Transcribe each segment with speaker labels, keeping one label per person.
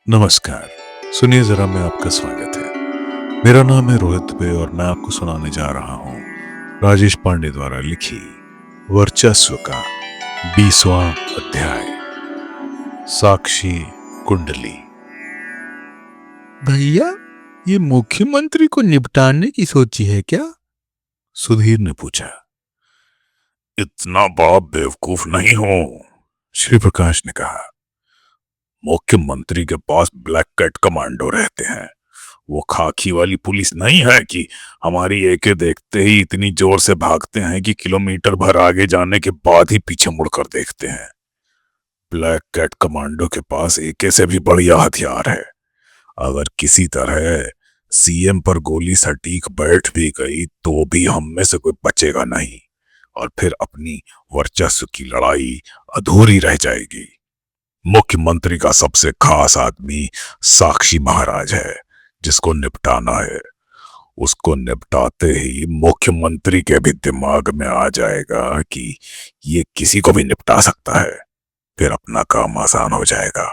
Speaker 1: नमस्कार। सुनिए जरा, मैं आपका स्वागत है। मेरा नाम है रोहित दुबे और मैं आपको सुनाने जा रहा हूँ राजेश पांडे द्वारा लिखी वर्चस्व का 20वां अध्याय, साक्षी कुंडली।
Speaker 2: भैया, ये मुख्यमंत्री को निपटाने की सोची है क्या?
Speaker 1: सुधीर ने पूछा। इतना बड़ा बेवकूफ नहीं हूं, श्री प्रकाश ने कहा। मुख्यमंत्री के पास ब्लैक कैट कमांडो रहते हैं। वो खाकी वाली पुलिस नहीं है कि हमारी एके देखते ही इतनी जोर से भागते हैं कि किलोमीटर भर आगे जाने के बाद ही पीछे मुड़कर देखते हैं। ब्लैक कैट कमांडो के पास एके से भी बढ़िया हथियार है। अगर किसी तरह सीएम पर गोली सटीक बैठ भी गई तो भी हम में से कोई बचेगा नहीं और फिर अपनी वर्चस्व की लड़ाई अधूरी रह जाएगी। मुख्यमंत्री का सबसे खास आदमी साक्षी महाराज है, जिसको निपटाना है। उसको निपटाते ही मुख्यमंत्री के भी दिमाग में आ जाएगा कि ये किसी को भी निपटा सकता है। फिर अपना काम आसान हो जाएगा।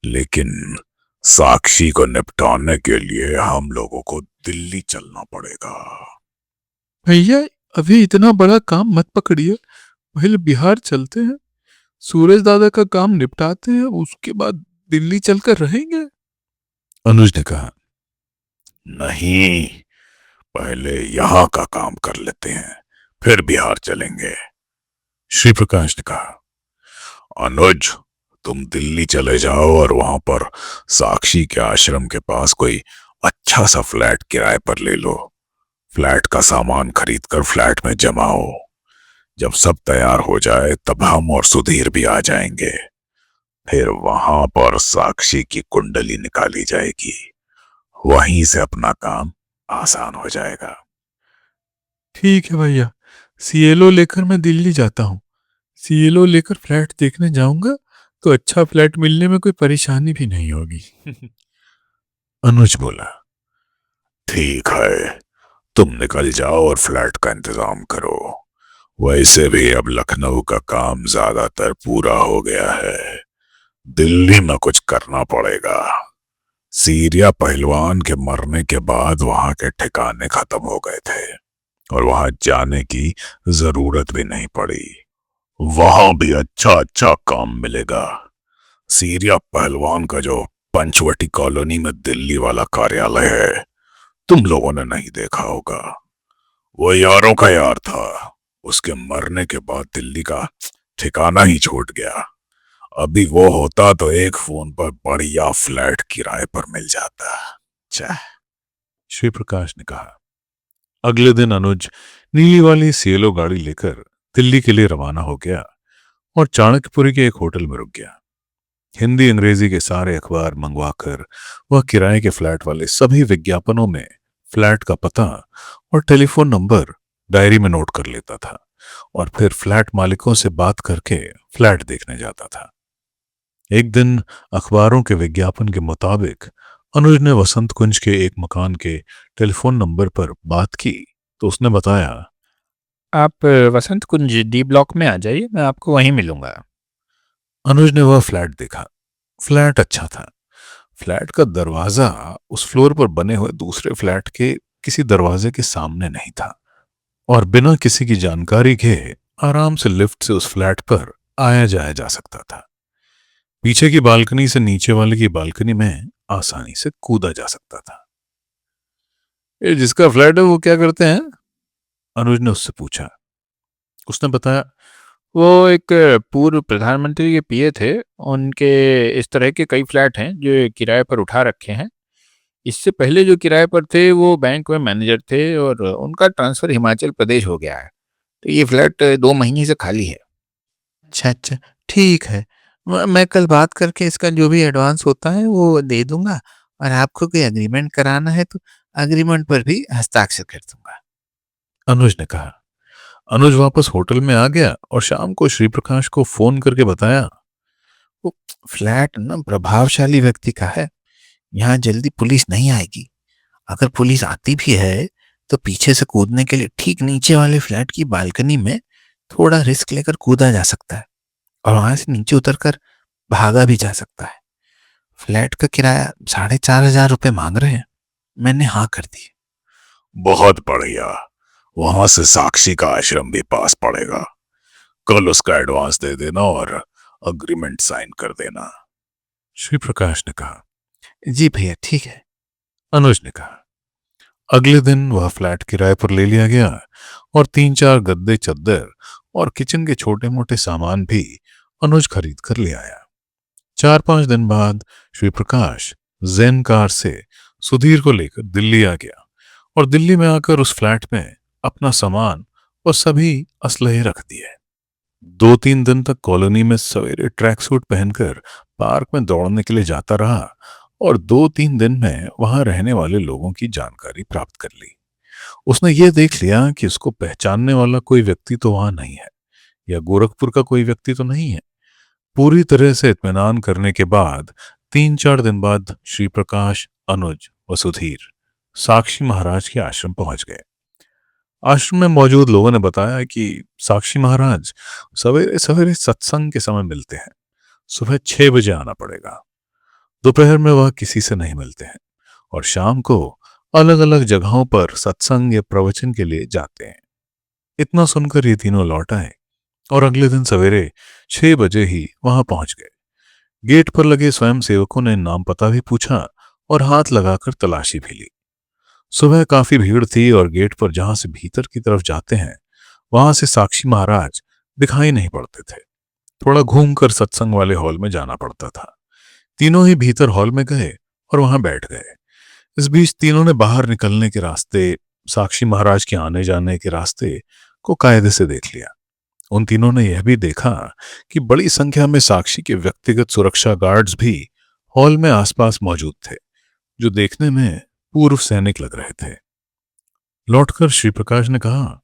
Speaker 1: लेकिन साक्षी को निपटाने के लिए हम लोगों को दिल्ली चलना पड़ेगा।
Speaker 2: भैया, अभी इतना बड़ा काम मत पकड़िए। पहले बिहार चलते हैं, सूरज दादा का काम निपटाते हैं, उसके बाद दिल्ली चलकर रहेंगे।
Speaker 1: अनुज ने कहा। नहीं, पहले यहाँ का काम कर लेते हैं, फिर बिहार चलेंगे, श्री प्रकाश ने कहा। अनुज, तुम दिल्ली चले जाओ और वहां पर साक्षी के आश्रम के पास कोई अच्छा सा फ्लैट किराए पर ले लो। फ्लैट का सामान खरीदकर फ्लैट में जमाओ। जब सब तैयार हो जाए तब हम और सुधीर भी आ जाएंगे। फिर वहां पर साक्षी की कुंडली निकाली जाएगी। वहीं से अपना काम आसान हो जाएगा।
Speaker 2: ठीक है भैया, सीएलओ लेकर मैं दिल्ली जाता हूँ। सीएलओ लेकर फ्लैट देखने जाऊंगा तो अच्छा फ्लैट मिलने में कोई परेशानी भी नहीं होगी।
Speaker 1: अनुज बोला। ठीक है, तुम निकल जाओ और फ्लैट का इंतजाम करो। वैसे भी अब लखनऊ का काम ज्यादातर पूरा हो गया है। दिल्ली में कुछ करना पड़ेगा। सीरिया पहलवान के मरने के बाद वहां के ठिकाने खत्म हो गए थे और वहां जाने की जरूरत भी नहीं पड़ी। वहां भी अच्छा अच्छा काम मिलेगा। सीरिया पहलवान का जो पंचवटी कॉलोनी में दिल्ली वाला कार्यालय है, तुम लोगों ने नहीं देखा होगा। वो यारों का यार था। उसके मरने के बाद दिल्ली का ठिकाना ही छूट गया। अभी वो होता तो एक फोन पर बढ़िया फ्लैट किराए पर मिल जाता। चाह, श्री प्रकाश ने कहा। अगले दिन अनुज नीली वाली सीएलओ गाड़ी लेकर दिल्ली के लिए रवाना हो गया और चाणक्यपुरी के एक होटल में रुक गया। हिंदी अंग्रेजी के सारे अखबार मंगवाकर वह किराए के फ्लैट वाले सभी विज्ञापनों में फ्लैट का पता और टेलीफोन नंबर डायरी में नोट कर लेता था और फिर फ्लैट मालिकों से बात करके फ्लैट देखने जाता था। एक दिन अखबारों के विज्ञापन के मुताबिक अनुज ने वसंत कुंज के एक मकान के टेलीफोन नंबर पर बात की तो उसने बताया,
Speaker 3: आप वसंत कुंज डी ब्लॉक में आ जाइए, मैं आपको वहीं मिलूंगा।
Speaker 1: अनुज ने वह फ्लैट देखा। फ्लैट अच्छा था। फ्लैट का दरवाजा उस फ्लोर पर बने हुए दूसरे फ्लैट के किसी दरवाजे के सामने नहीं था और बिना किसी की जानकारी के आराम से लिफ्ट से उस फ्लैट पर आया जाया जा सकता था। पीछे की बालकनी से नीचे वाले की बालकनी में आसानी से कूदा जा सकता था।
Speaker 2: ये जिसका फ्लैट है वो क्या करते हैं?
Speaker 1: अनुज ने उससे पूछा। उसने बताया,
Speaker 3: वो एक पूर्व प्रधानमंत्री के पीए थे। उनके इस तरह के कई फ्लैट हैं जो किराए पर उठा रखे हैं। इससे पहले जो किराए पर थे वो बैंक में मैनेजर थे और उनका ट्रांसफर हिमाचल प्रदेश हो गया है, तो ये फ्लैट 2 महीने से खाली है।
Speaker 2: अच्छा अच्छा, ठीक है। मैं कल बात करके इसका जो भी एडवांस होता है वो दे दूंगा और आपको कोई एग्रीमेंट कराना है तो एग्रीमेंट पर भी हस्ताक्षर कर दूंगा।
Speaker 1: अनुज ने कहा। अनुज वापस होटल में आ गया और शाम को श्री प्रकाश को फोन करके बताया,
Speaker 2: वो फ्लैट ना प्रभावशाली व्यक्ति का है, यहाँ जल्दी पुलिस नहीं आएगी। अगर पुलिस आती भी है तो पीछे से कूदने के लिए ठीक नीचे वाले फ्लैट की बालकनी में थोड़ा रिस्क लेकर कूदा जा सकता है और वहां से नीचे उतरकर भागा भी जा सकता है। फ्लैट का किराया 4,500 मांग रहे हैं। मैंने हाँ कर दी।
Speaker 1: बहुत बढ़िया, वहां से साक्षी का आश्रम भी पास पड़ेगा। कल उसका एडवांस दे देना और अग्रीमेंट साइन कर देना। श्री प्रकाश ने कहा।
Speaker 2: जी भैया, ठीक है।
Speaker 1: अनुज ने कहा। अगले दिन वह फ्लैट किराए पर ले लिया गया और 3-4 गद्दे, चद्दर और किचन के छोटे मोटे सामान भी अनुज खरीद कर ले आया। 4-5 दिन बाद श्री प्रकाश जेन कार से सुधीर को लेकर दिल्ली आ गया और दिल्ली में आकर उस फ्लैट में अपना सामान और सभी असलहे रख दिए। 2-3 दिन तक कॉलोनी में सवेरे ट्रैक सूट पहनकर पार्क में दौड़ने के लिए जाता रहा और 2-3 दिन में वहां रहने वाले लोगों की जानकारी प्राप्त कर ली। उसने ये देख लिया कि उसको पहचानने वाला कोई व्यक्ति तो वहां नहीं है, या गोरखपुर का कोई व्यक्ति तो नहीं है। पूरी तरह से इत्मीनान करने के बाद 3-4 दिन बाद श्री प्रकाश, अनुज व सुधीर साक्षी महाराज के आश्रम पहुंच गए। आश्रम में मौजूद लोगों ने बताया कि साक्षी महाराज सवेरे सवेरे सत्संग के समय मिलते हैं। सुबह 6 बजे आना पड़ेगा। दोपहर में वह किसी से नहीं मिलते हैं और शाम को अलग अलग जगहों पर सत्संग या प्रवचन के लिए जाते हैं। इतना सुनकर ये तीनों लौट आए और अगले दिन सवेरे 6 बजे ही वहां पहुंच गए। गेट पर लगे स्वयं सेवकों ने नाम पता भी पूछा और हाथ लगाकर तलाशी भी ली। सुबह काफी भीड़ थी और गेट पर जहां से भीतर की तरफ जाते हैं वहां से साक्षी महाराज दिखाई नहीं पड़ते थे। थोड़ा घूमकर सत्संग वाले हॉल में जाना पड़ता था। तीनों ही भीतर हॉल में गए और वहां बैठ गए। इस बीच तीनों ने बाहर निकलने के रास्ते, साक्षी महाराज के आने जाने के रास्ते को कायदे से देख लिया। उन तीनों ने यह भी देखा कि बड़ी संख्या में साक्षी के व्यक्तिगत सुरक्षा गार्ड्स भी हॉल में आसपास मौजूद थे, जो देखने में पूर्व सैनिक लग रहे थे। लौटकर श्री प्रकाश ने कहा,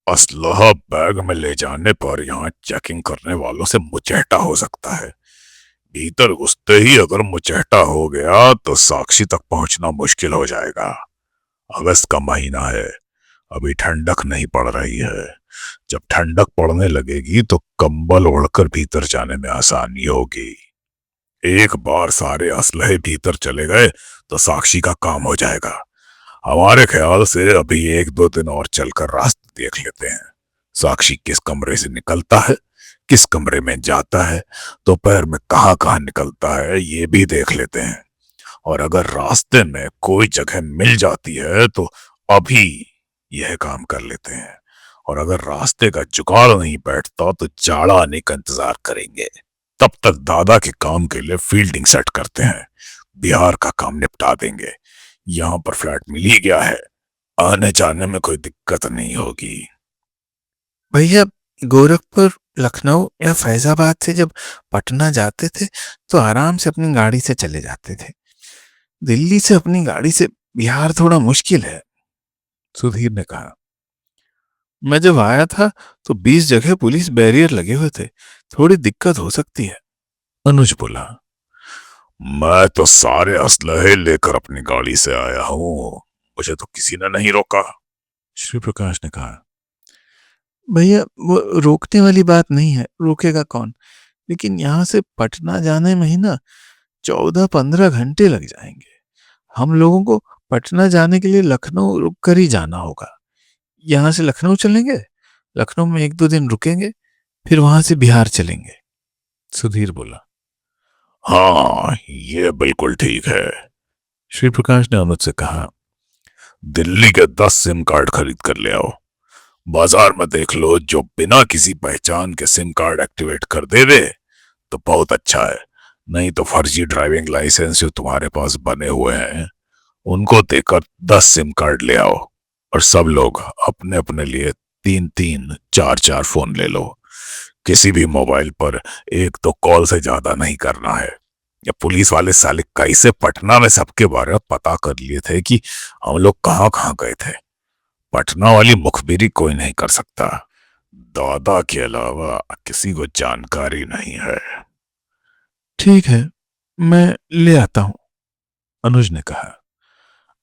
Speaker 1: असलहा बैग में ले जाने पर यहाँ चेकिंग करने वालों से मुचहटा हो सकता है। भीतर घुसते ही अगर मुचहटा हो गया तो साक्षी तक पहुंचना मुश्किल हो जाएगा। अगस्त का महीना है, अभी ठंडक नहीं पड़ रही है। जब ठंडक पड़ने लगेगी तो कंबल ओढ़कर भीतर जाने में आसानी होगी। एक बार सारे असलहे भीतर चले गए तो साक्षी का काम हो जाएगा। हमारे ख्याल से अभी 1-2 दिन और चलकर रास्ते देख लेते हैं। साक्षी किस कमरे से निकलता है, किस कमरे में जाता है, दोपहर में कहाँ कहाँ निकलता है, ये भी देख लेते हैं। और अगर रास्ते में कोई जगह मिल जाती है तो अभी यह काम कर लेते हैं। और अगर रास्ते का जुगाड़ नहीं बैठता तो जाड़ा आने का इंतजार करेंगे। तब तक दादा के काम के लिए फील्डिंग सेट करते हैं। बिहार का काम निपटा देंगे। यहाँ पर फ्लैट मिल ही गया है, आने जाने में कोई दिक्कत नहीं होगी।
Speaker 2: भैया, गोरखपुर, लखनऊ या फैजाबाद से जब पटना जाते थे तो आराम से अपनी गाड़ी से चले जाते थे। दिल्ली से अपनी गाड़ी से बिहार थोड़ा मुश्किल है, सुधीर ने कहा। मैं जब आया था तो 20 जगह पुलिस बैरियर लगे हुए थे, थोड़ी दिक्कत हो सकती है,
Speaker 1: अनुज बोला। मैं तो सारे असलहे लेकर अपनी गाड़ी से आया हूं, मुझे तो किसी ने नहीं रोका, श्री प्रकाश ने कहा।
Speaker 2: भैया, वो रोकने वाली बात नहीं है, रोकेगा कौन? लेकिन यहाँ से पटना जाने में ही ना 14-15 घंटे लग जाएंगे। हम लोगों को पटना जाने के लिए लखनऊ रुक कर ही जाना होगा। यहाँ से लखनऊ चलेंगे, लखनऊ में 1-2 दिन रुकेंगे, फिर वहां से बिहार चलेंगे,
Speaker 1: सुधीर बोला। हाँ, ये बिल्कुल ठीक है, श्री प्रकाश ने अनुज से कहा। दिल्ली के 10 सिम कार्ड खरीद कर ले आओ। बाजार में देख लो, जो बिना किसी पहचान के सिम कार्ड एक्टिवेट कर दे तो बहुत अच्छा है। नहीं तो फर्जी ड्राइविंग लाइसेंस जो तुम्हारे पास बने हुए हैं उनको देकर 10 सिम कार्ड ले आओ और सब लोग अपने अपने लिए 3-3, 4-4 फोन ले लो। किसी भी मोबाइल पर 1-2 कॉल से ज्यादा नहीं करना है। या पुलिस वाले साले कैसे पटना में सबके बारे में पता कर लिए थे कि हम लोग कहाँ कहाँ गए थे। पटना वाली मुखबिरी कोई नहीं कर सकता। दादा के अलावा किसी को जानकारी नहीं है।
Speaker 2: ठीक है, मैं ले आता हूं,
Speaker 1: अनुज ने कहा।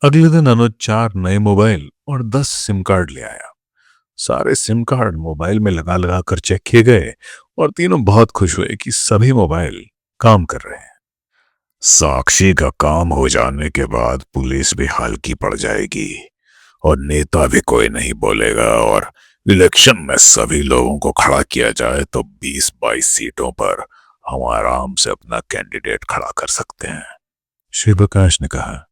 Speaker 1: अगले दिन अनुज 4 नए मोबाइल और 10 सिम कार्ड ले आया। सारे सिम कार्ड मोबाइल में लगा लगा कर चेक किए गए और तीनों बहुत खुश हुए कि सभी मोबाइल काम कर रहे हैं। साक्षी का काम हो जाने के बाद पुलिस भी हल्की पड़ जाएगी और नेता भी कोई नहीं बोलेगा, और इलेक्शन में सभी लोगों को खड़ा किया जाए तो 20-22 सीटों पर हम आराम से अपना कैंडिडेट खड़ा कर सकते हैं। श्री प्रकाश ने कहा,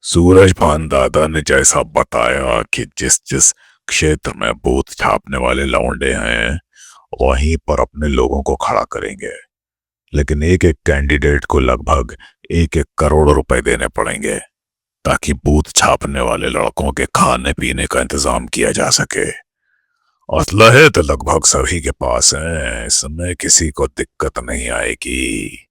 Speaker 1: सूरज भान दादा ने जैसा बताया कि जिस जिस क्षेत्र में बूथ छापने वाले लौंडे हैं वहीं पर अपने लोगों को खड़ा करेंगे, लेकिन एक एक कैंडिडेट को लगभग 1-1 करोड़ रुपए देने पड़ेंगे ताकि बूथ छापने वाले लड़कों के खाने पीने का इंतजाम किया जा सके। असलहे तो लगभग सभी के पास है, इसमें किसी को दिक्कत नहीं आएगी।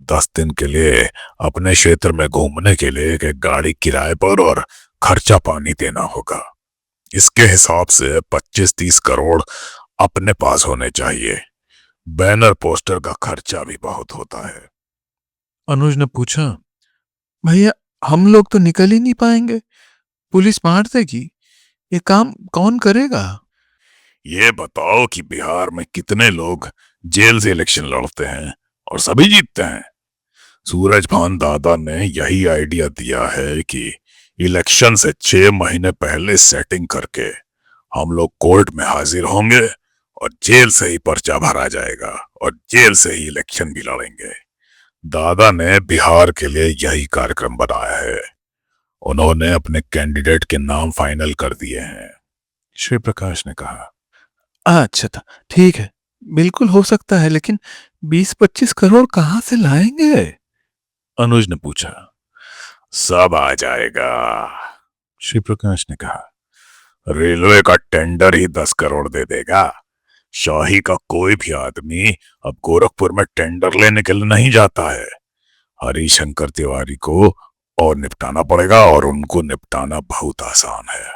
Speaker 1: 10 दिन के लिए अपने क्षेत्र में घूमने के लिए एक गाड़ी किराए पर और खर्चा पानी देना होगा। इसके हिसाब से 25-30 करोड़ अपने पास होने चाहिए। बैनर पोस्टर का खर्चा भी बहुत होता है।
Speaker 2: अनुज ने पूछा, भैया हम लोग तो निकल ही नहीं पाएंगे, पुलिस मार देगी, ये काम कौन करेगा?
Speaker 1: ये बताओ कि बिहार में कितने लोग जेल से इलेक्शन लड़ते हैं और सभी जीतते हैं। सूरज भान दादा ने यही आइडिया दिया है कि इलेक्शन से 6 महीने पहले सेटिंग करके हम लोग कोर्ट में हाजिर होंगे और जेल से ही पर्चा भरा जाएगा और जेल से ही इलेक्शन भी लड़ेंगे। दादा ने बिहार के लिए यही कार्यक्रम बनाया है। उन्होंने अपने कैंडिडेट के नाम फाइनल कर दिए हैं। श्री प्रकाश ने कहा,
Speaker 2: अच्छा था, ठीक है, बिल्कुल हो सकता है, लेकिन 20-25 करोड़ कहाँ से लाएंगे?
Speaker 1: अनुज ने पूछा। सब आ जाएगा, श्री प्रकाश ने कहा। रेलवे का टेंडर ही 10 करोड़ दे देगा। शाही का कोई भी आदमी अब गोरखपुर में टेंडर लेने के लिए नहीं जाता है। हरिशंकर तिवारी को और निपटाना पड़ेगा और उनको निपटाना बहुत आसान है।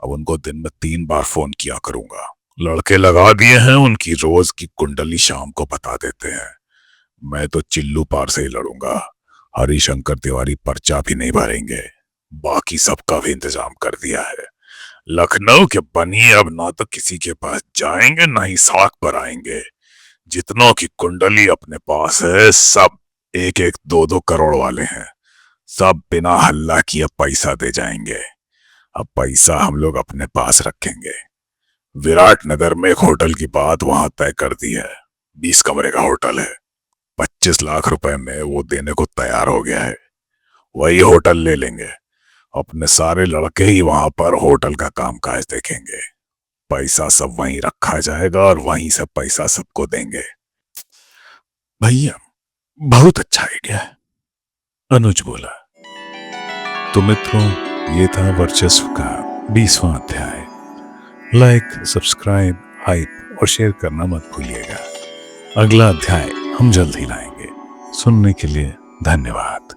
Speaker 1: अब उनको दिन में 3 बार फोन किया करूंगा। लड़के लगा दिए हैं, उनकी रोज की कुंडली शाम को बता देते हैं। मैं तो चिल्लू पार से ही लड़ूंगा। हरिशंकर तिवारी पर्चा भी नहीं भरेंगे। बाकी सबका भी इंतजाम कर दिया है। लखनऊ के बनी अब ना तो किसी के पास जाएंगे ना ही साख पर आएंगे। जितनों की कुंडली अपने पास है सब 1-1, 2-2 करोड़ वाले हैं। सब बिना हल्ला किए पैसा दे जाएंगे। अब पैसा हम लोग अपने पास रखेंगे। विराट नगर में एक होटल की बात वहां तय कर दी है। 20 कमरे का होटल है। 25 लाख रुपए में वो देने को तैयार हो गया है। वही होटल ले लेंगे। अपने सारे लड़के ही वहां पर होटल का कामकाज देखेंगे। पैसा सब वहीं रखा जाएगा और वहीं से पैसा सबको देंगे।
Speaker 2: भैया बहुत अच्छा आइडिया है,
Speaker 1: अनुज बोला। तो मित्रों, ये था वर्चस्व का 20वां अध्याय। लाइक, सब्सक्राइब, हाइप और शेयर करना मत भूलिएगा। अगला अध्याय हम जल्द ही लाएंगे। सुनने के लिए धन्यवाद।